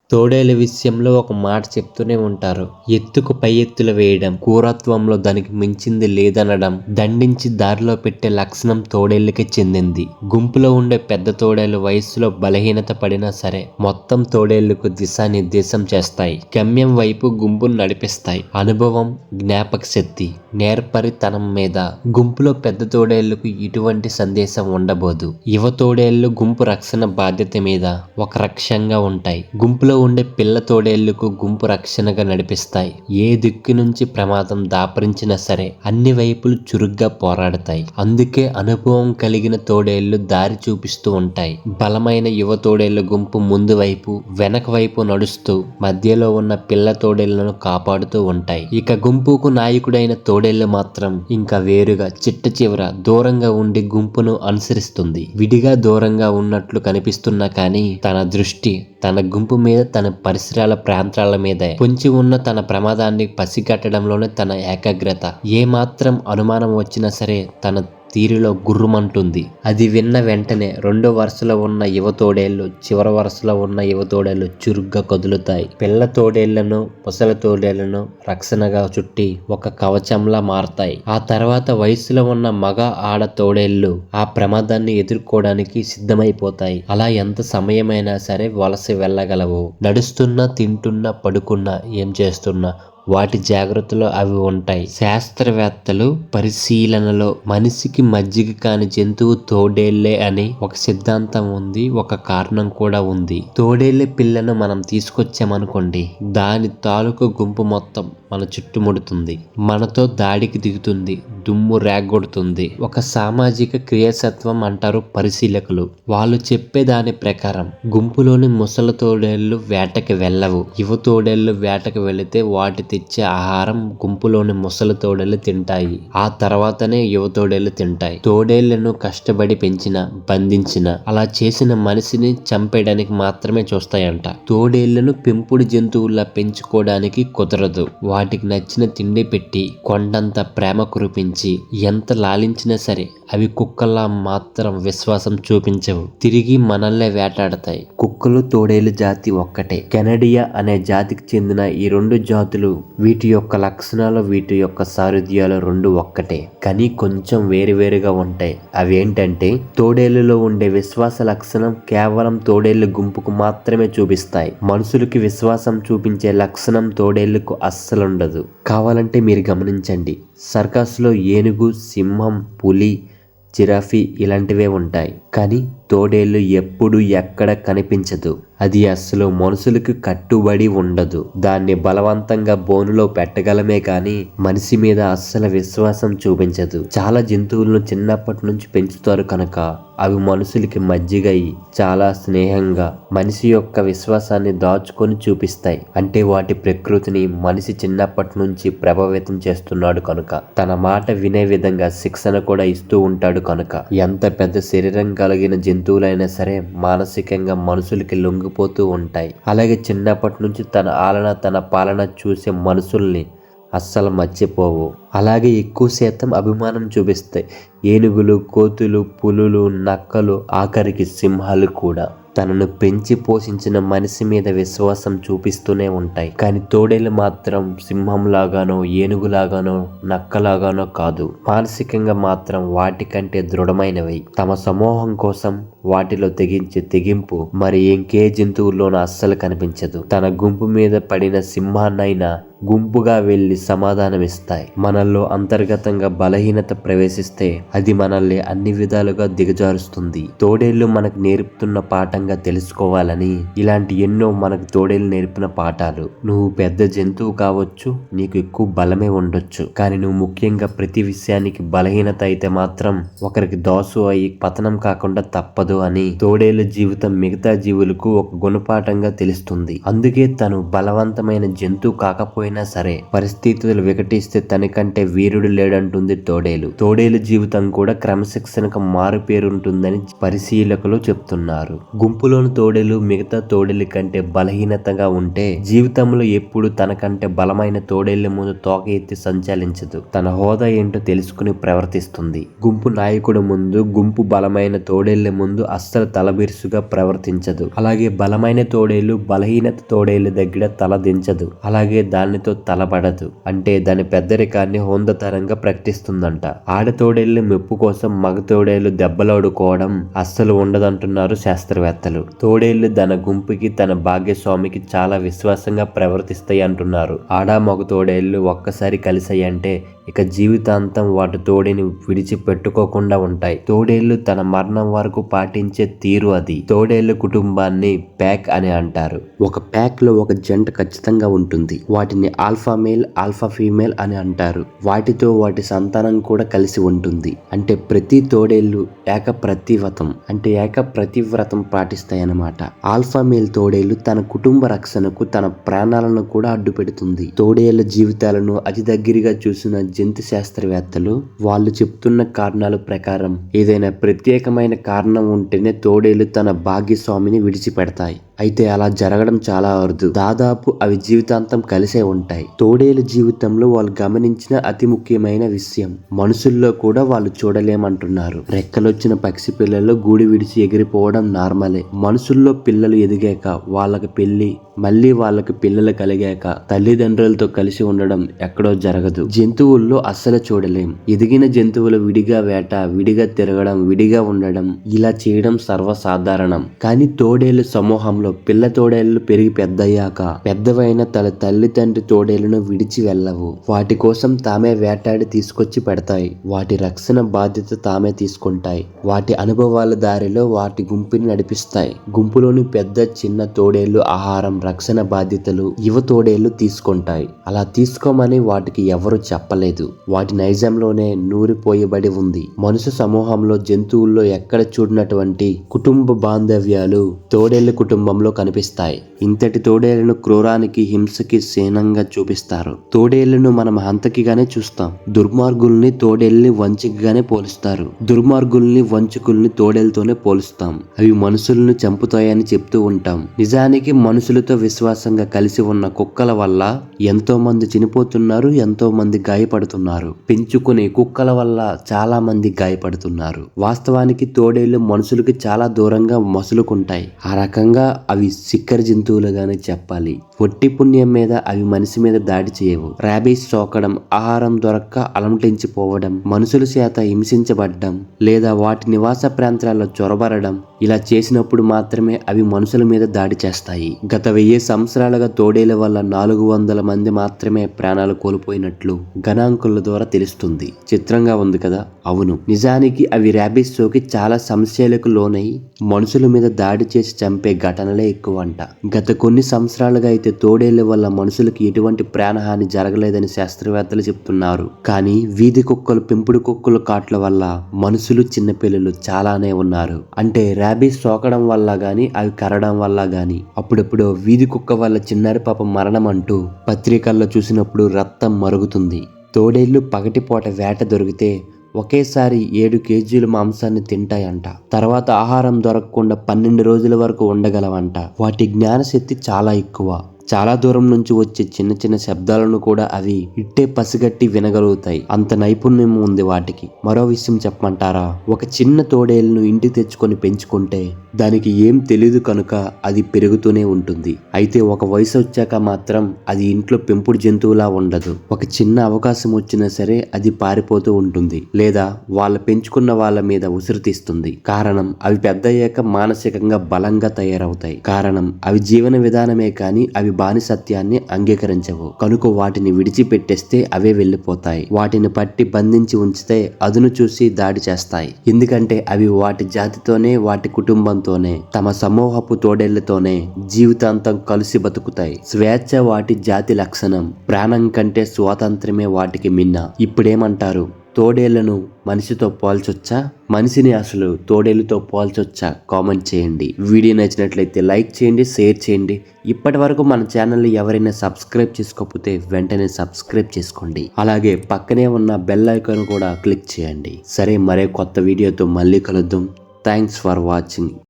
తోడేలు విషయంలో ఒక మాట చెప్తూనే ఉంటారు. ఎత్తుకు పై ఎత్తులు వేయడం, క్రూరత్వంలో దానికి మించింది లేదనడం, దండించి దారిలో పెట్టే లక్షణం తోడేళ్లకే చెందింది. గుంపులో ఉండే పెద్ద తోడేళ్లు వయస్సులో బలహీనత పడినా సరే మొత్తం తోడేళ్లకు దిశానిర్దేశం చేస్తాయి. గమ్యం వైపు గుంపును నడిపిస్తాయి. అనుభవం, జ్ఞాపక శక్తి, నేర్పరితనం మీద గుంపులో పెద్ద తోడేళ్లకు ఇటువంటి సందేశం ఉండబోదు. యువ తోడేళ్లు గుంపు రక్షణ బాధ్యత మీద ఒక రక్షంగా ఉంటాయి. గుంపులో ఉండే పిల్ల తోడేళ్లకు గుంపు రక్షణగా నడిపిస్తాయి. ఏ దిక్కు నుంచి ప్రమాదం దాపరించినా సరే అన్ని వైపులు చురుగ్గా పోరాడతాయి. అందుకే అనుభవం కలిగిన తోడేళ్లు దారి చూపిస్తూ ఉంటాయి. బలమైన యువ తోడేళ్ల గుంపు ముందు వైపు, వెనక వైపు నడుస్తూ మధ్యలో ఉన్న పిల్ల తోడేళ్లను కాపాడుతూ ఉంటాయి. ఇక గుంపుకు నాయకుడైన తోడేళ్లు మాత్రం ఇంకా వేరుగా చిట్ట చివర దూరంగా ఉండి గుంపును అనుసరిస్తుంది. విడిగా దూరంగా ఉన్నట్లు కనిపిస్తున్నా కానీ తన దృష్టి తన గుంపు మీద, తన పరిసరాల ప్రాంతాల మీదే పొంచి ఉన్న తన ప్రమాదాన్ని పసిగట్టడంలోనే తన ఏకాగ్రత. ఏ మాత్రం అనుమానం వచ్చినా సరే తన తీరులో గుర్రుమంటుంది. అది విన్న వెంటనే రెండో వరుసలో ఉన్న యువ తోడేళ్లు, చివరి వరుసలో ఉన్న యువ తోడేళ్లు చురుగ్గా కదులుతాయి. పిల్ల తోడేళ్లను, ముసలి తోడేళ్లను రక్షణగా చుట్టి ఒక కవచంలా మారతాయి. ఆ తర్వాత వయసులో ఉన్న మగ, ఆడ తోడేళ్లు ఆ ప్రమాదాన్ని ఎదుర్కోవడానికి సిద్ధమైపోతాయి. అలా ఎంత సమయమైనా సరే వలస వెళ్ళగలవు. నడుస్తున్నా, తింటున్నా, పడుకున్నా, ఏం చేస్తున్నా వాటి జాగ్రత్తలో అవి ఉంటాయి. శాస్త్రవేత్తలు పరిశీలనలో మనిషికి మజ్జిగ కాని జంతువు తోడేళ్లే అని ఒక సిద్ధాంతం ఉంది. ఒక కారణం కూడా ఉంది. తోడేళ్ల పిల్లను మనం తీసుకొచ్చామనుకోండి, దాని తాలూకు గుంపు మొత్తం మన చుట్టుముడుతుంది, మనతో దాడికి దిగుతుంది, దుమ్ము రేగొడుతుంది. ఒక సామాజిక క్రియాశత్వం అంటారు పరిశీలకులు. వాళ్ళు చెప్పే దాని ప్రకారం గుంపులోని ముసలి తోడేళ్లు వేటకి వెళ్ళవు. యువ తోడేళ్లు వేటకు వెళితే వాటి తెచ్చే ఆహారం గుంపులోని ముసలి తోడేళ్లు తింటాయి. ఆ తర్వాతనే యువ తోడేళ్లు తింటాయి. తోడేళ్లను కష్టపడి పెంచిన, బంధించిన, అలా చేసిన మనిషిని చంపేయడానికి మాత్రమే చూస్తాయంట. తోడేళ్లను పెంపుడు జంతువుల్లా పెంచుకోవడానికి కుదరదు. వాటికి నచ్చిన తిండి పెట్టి కొండంత ప్రేమ కురిపించి ఎంత లాలించినా సరే అవి కుక్కల్లా మాత్రం విశ్వాసం చూపించవు. తిరిగి మనల్నే వేటాడతాయి. కుక్కలు, తోడేలు జాతి ఒక్కటే. కెనడియా అనే జాతికి చెందిన ఈ రెండు జాతులు, వీటి యొక్క లక్షణాలు, వీటి యొక్క సారథ్యాలు రెండు ఒక్కటే, కానీ కొంచెం వేరువేరుగా ఉంటాయి. అవేంటంటే తోడేళ్లలో ఉండే విశ్వాస లక్షణం కేవలం తోడేళ్ల గుంపుకు మాత్రమే చూపిస్తాయి. మనుషులకి విశ్వాసం చూపించే లక్షణం తోడేళ్లకు అస్సలుండదు. కావాలంటే మీరు గమనించండి. సర్కస్లో ఏనుగు, సింహం, పులి, జిరాఫీ ఇలాంటివే ఉంటాయి. కానీ తోడేళ్లు ఎప్పుడు ఎక్కడ కనిపించదు. అది అస్సలు మనుషులకు కట్టుబడి ఉండదు. దాన్ని బలవంతంగా బోనులో పెట్టగలమే కానీ మనిషి మీద అస్సలు విశ్వాసం చూపించదు. చాలా జంతువులను చిన్నప్పటి నుంచి పెంచుతారు కనుక అవి మనుషులకి మజ్జిగయి చాలా స్నేహంగా మనిషి యొక్క విశ్వాసాన్ని దాచుకొని చూపిస్తాయి. అంటే వాటి ప్రకృతిని మనిషి చిన్నప్పటి నుంచి ప్రభావితం చేస్తున్నాడు కనుక, తన మాట వినే విధంగా శిక్షణ కూడా ఇస్తూ ఉంటాడు కనుక. ఎంత పెద్ద శరీరం కలిగిన జంతువులైనా సరే మానసికంగా మనుషులకి లొంగిపోతూ ఉంటాయి. అలాగే చిన్నప్పటి నుంచి తన ఆలన, తన పాలన చూసే మనుషుల్ని అస్సలు మర్చిపోవు. అలాగే ఎక్కువ శాతం అభిమానం చూపిస్తాయి. ఏనుగులు, కోతులు, పులులు, నక్కలు, ఆఖరికి సింహాలు కూడా తనను పెంచి పోషించిన మనిషి మీద విశ్వాసం చూపిస్తూనే ఉంటాయి. కానీ తోడేళ్ళు మాత్రం సింహంలాగానో, ఏనుగులాగానో, నక్కలాగానో కాదు. మానసికంగా మాత్రం వాటికంటే దృఢమైనవి. తమ సమూహం కోసం వాటిలో తెగించే తెగింపు మరి ఇంకే జంతువుల్లోనూ అస్సలు కనిపించదు. తన గుంపు మీద పడిన సింహాన్నైనా గుంపుగా వెళ్లి సమాధానమిస్తాయి. మనల్లో అంతర్గతంగా బలహీనత ప్రవేశిస్తే అది మనల్ని అన్ని విధాలుగా దిగజారుస్తుంది. తోడేళ్లు మనకు నేర్పుతున్న పాఠంగా తెలుసుకోవాలని ఇలాంటి ఎన్నో మనకు తోడేళ్లు నేర్పిన పాఠాలు. నువ్వు పెద్ద జంతువు కావచ్చు, నీకు ఎక్కువ బలమే ఉండొచ్చు, కానీ నువ్వు ముఖ్యంగా ప్రతి విషయానికి బలహీనత అయితే మాత్రం ఒకరికి దోసు అయి పతనం కాకుండా తప్పదు అని తోడేళ్ల జీవితం మిగతా జీవులకు ఒక గుణపాఠంగా తెలుస్తుంది. అందుకే తను బలవంతమైన జంతువు కాకపోయినా సరే పరిస్థితులు వికటిస్తే తనకంటే వీరుడు లేడంటుంది తోడేలు. తోడేలు జీవితం కూడా క్రమశిక్షణకు మారు పేరుంటుందని పరిశీలకులు చెప్తున్నారు. గుంపులోని తోడేలు మిగతా తోడేలు కంటే బలహీనతగా ఉంటే జీవితంలో ఎప్పుడు తనకంటే బలమైన తోడేళ్ల ముందు తోక ఎత్తి సంచలించదు. తన హోదా ఏంటో తెలుసుకుని ప్రవర్తిస్తుంది. గుంపు నాయకుడు ముందు, గుంపు బలమైన తోడేళ్ల ముందు ముందు అస్సలు తలబిరుసుగా ప్రవర్తించదు. అలాగే బలమైన తోడేళ్లు బలహీనత తోడేళ్ల దగ్గర తల దించదు. అలాగే దానితో తలపడదు. అంటే దాని పెద్దరికాన్ని హోందతరంగా ప్రకటిస్తుందంట. ఆడ తోడేళ్ల మెప్పు కోసం మగ తోడేళ్లు దెబ్బలాడుకోవడం అస్సలు ఉండదంటున్నారు శాస్త్రవేత్తలు. తోడేళ్లు తన గుంపుకి తన భాగ్యస్వామికి చాలా విశ్వాసంగా ప్రవర్తిస్తాయి అంటున్నారు. ఆడ మగ తోడేళ్లు ఒక్కసారి కలిసాయంటే ఇక జీవితాంతం వాటి తోడిని విడిచిపెట్టుకోకుండా ఉంటాయి. తోడేళ్లు తన మరణం వరకు పాటించే తీరు అది. తోడేళ్ల కుటుంబాన్ని ప్యాక్ అని అంటారు. ఒక ప్యాక్ లో ఒక జంట ఖచ్చితంగా ఉంటుంది. వాటిని ఆల్ఫా మేల్ ఆల్ఫా ఫీమేల్ అని అంటారు. వాటితో వాటి సంతానం కూడా కలిసి ఉంటుంది. అంటే ప్రతి తోడేళ్లు ఏకప్రతివ్రతం పాటిస్తాయన్నమాట. ఆల్ఫా మేల్ తోడేళ్లు తన కుటుంబ రక్షణకు తన ప్రాణాలను కూడా అడ్డు పెడుతుంది. తోడేళ్ల జీవితాలను అతి దగ్గరగా చూసిన జంతు శాస్త్రవేత్తలు వాళ్ళు చెప్తున్న కారణాల ప్రకారం ఏదైనా ప్రత్యేకమైన కారణం ఉంటేనే తోడేళ్లు తన భాగ్యస్వామిని విడిచిపెడతాయి. అయితే అలా జరగడం చాలా అరుదు. దాదాపు అవి జీవితాంతం కలిసే ఉంటాయి. తోడేళ్ల జీవితంలో వాళ్ళు గమనించిన అతి ముఖ్యమైన విషయం మనుషుల్లో కూడా వాళ్ళు చూడలేమంటున్నారు. రెక్కలొచ్చిన పక్షి పిల్లలు గూడు విడిచి ఎగిరిపోవడం నార్మలే. మనుషుల్లో పిల్లలు ఎదిగాక వాళ్ళకి పెళ్లి, మళ్ళీ వాళ్ళకి పిల్లలు కలిగాక తల్లిదండ్రులతో కలిసి ఉండడం ఎక్కడో జరగదు. జంతువుల్లో అస్సలు చూడలేం. ఎదిగిన జంతువులు విడిగా వేట, విడిగా తిరగడం, విడిగా ఉండడం ఇలా చేయడం సర్వసాధారణం. కానీ తోడేళ్ల సమూహంలో పిల్ల తోడేళ్లు పెరిగి పెద్దయ్యాక పెద్దవైన తన తల్లిదండ్రి తోడేళ్లను విడిచి వెళ్ళవు. వాటి కోసం తామే వేటాడి తీసుకొచ్చి పెడతాయి. వాటి రక్షణ బాధ్యత తామే తీసుకుంటాయి. వాటి అనుభవాల దారిలో వాటి గుంపుని నడిపిస్తాయి. గుంపులోని పెద్ద చిన్న తోడేళ్లు ఆహారం, రక్షణ బాధ్యతలు యువ తోడేళ్లు తీసుకుంటాయి. అలా తీసుకోమని వాటికి ఎవరు చెప్పలేదు. వాటి నైజంలోనే నూరిపోయబడి ఉంది. మనుషు సమూహంలో జంతువుల్లో ఎక్కడ చూడనటువంటి కుటుంబ బాంధవ్యాలు తోడేళ్ల కుటుంబంలో కనిపిస్తాయి. ఇంతటి తోడేళ్లను క్రూరానికి, హింసకి చిహ్నంగా చూపిస్తారు. తోడేళ్లను మనం హంతకిగానే చూస్తాం. దుర్మార్గుల్ని తోడేళ్లని వంచకిగానే పోలుస్తారు. దుర్మార్గుల్ని వంచకుల్ని తోడేళ్లతోనే పోలుస్తాం. అవి మనుషులను చంపుతాయని చెప్తూ ఉంటాం. నిజానికి మనుషులతో విశ్వాసంగా కలిసి ఉన్న కుక్కల వల్ల ఎంతో మంది చనిపోతున్నారు, ఎంతో మంది గాయపడుతున్నారు. పెంచుకునే కుక్కల వల్ల చాలా మంది గాయపడుతున్నారు. వాస్తవానికి తోడేళ్లు మనుషులకి చాలా దూరంగా మసులుకుంటాయి. ఆ రకంగా అవి సిక్కర జంతువులుగానే చెప్పాలి. ఒట్టి పుణ్యం మీద అవి మనిషి మీద దాడి చేయవు. ర్యాబీస్ సోకడం, ఆహారం దొరక్క అలమటించిపోవడం, మనుషుల చేత హింసించబడ్డం లేదా వాటి నివాస ప్రాంతాల్లో చొరబడడం ఇలా చేసినప్పుడు మాత్రమే అవి మనుషుల మీద దాడి చేస్తాయి. గత 1000 సంవత్సరాలుగా తోడేళ్ల వల్ల 400 మంది మాత్రమే ప్రాణాలు కోల్పోయినట్లు గణాంకాల ద్వారా తెలుస్తుంది. చిత్రంగా ఉంది కదా? అవును, నిజానికి అవి ర్యాబీస్ సోకి చాలా సమస్యలకు లోనై మనుషుల మీద దాడి చేసి చంపే ఘటనలే ఎక్కువంట. గత కొన్ని సంవత్సరాలుగా అయితే తోడేళ్ల వల్ల మనుషులకి ఎటువంటి ప్రాణహాని జరగలేదని శాస్త్రవేత్తలు చెప్తున్నారు. కానీ వీధి కుక్కలు, పెంపుడు కుక్కల కాట్ల వల్ల మనుషులు, చిన్నపిల్లలు చాలానే ఉన్నారు. అంటే ర్యాబీస్ సోకడం వల్ల గాని, అవి కరడం వల్ల గాని, అప్పుడప్పుడు వీధి కుక్క వల్ల చిన్నారి పాప మరణం అంటూ పత్రికల్లో చూసినప్పుడు రక్తం మరుగుతుంది. తోడేళ్లు పగటిపూట వేట దొరికితే ఒకేసారి 7 కేజీల మాంసాన్ని తింటాయంట. తర్వాత ఆహారం దొరకకుండా 12 రోజుల వరకు ఉండగలవంట. వాటి జ్ఞానశక్తి చాలా ఎక్కువ. చాలా దూరం నుంచి వచ్చే చిన్న చిన్న శబ్దాలను కూడా అవి ఇట్టే పసిగట్టి వినగలుగుతాయి. అంత నైపుణ్యం ఉంది వాటికి. మరో విషయం చెప్పమంటారా? ఒక చిన్న తోడేలును ఇంటికి తెచ్చుకొని పెంచుకుంటే దానికి ఏం తెలియదు కనుక అది పెరుగుతూనే ఉంటుంది. అయితే ఒక వయసు వచ్చాక మాత్రం అది ఇంట్లో పెంపుడు జంతువులా ఉండదు. ఒక చిన్న అవకాశం వచ్చినా సరే అది పారిపోతూ ఉంటుంది లేదా వాళ్ళ పెంచుకున్న వాళ్ళ మీద ఉసురు తీస్తుంది. కారణం అవి పెద్దయ్యాక మానసికంగా బలంగా తయారవుతాయి. కారణం అవి జీవన విధానమే కానీ అవి బానిసత్యాన్ని అంగీకరించవు. కనుక వాటిని విడిచిపెట్టేస్తే అవే వెళ్ళిపోతాయి. వాటిని పట్టి బంధించి ఉంచితే అదును చూసి దాడి చేస్తాయి. ఎందుకంటే అవి వాటి జాతితోనే, వాటి కుటుంబంతోనే, తమ సమూహపు తోడేళ్లతోనే జీవితాంతం కలిసి బతుకుతాయి. స్వేచ్ఛ వాటి జాతి లక్షణం. ప్రాణం కంటే స్వాతంత్రమే వాటికి మిన్న. ఇప్పుడేమంటారు? తోడేళ్లను మనిషితో పోల్చొచ్చా? మనిషిని అసలు తోడేళ్లతో పోల్చొచ్చా? కామెంట్ చేయండి. వీడియో నచ్చినట్లయితే లైక్ చేయండి, షేర్ చేయండి. ఇప్పటి వరకు మన ఛానల్ని ఎవరైనా సబ్స్క్రైబ్ చేసుకోకపోతే వెంటనే సబ్స్క్రైబ్ చేసుకోండి. అలాగే పక్కనే ఉన్న బెల్ ఐకాన్ కూడా క్లిక్ చేయండి. సరే, మరే కొత్త వీడియోతో మళ్ళీ కలుద్దాం. Thanks for watching.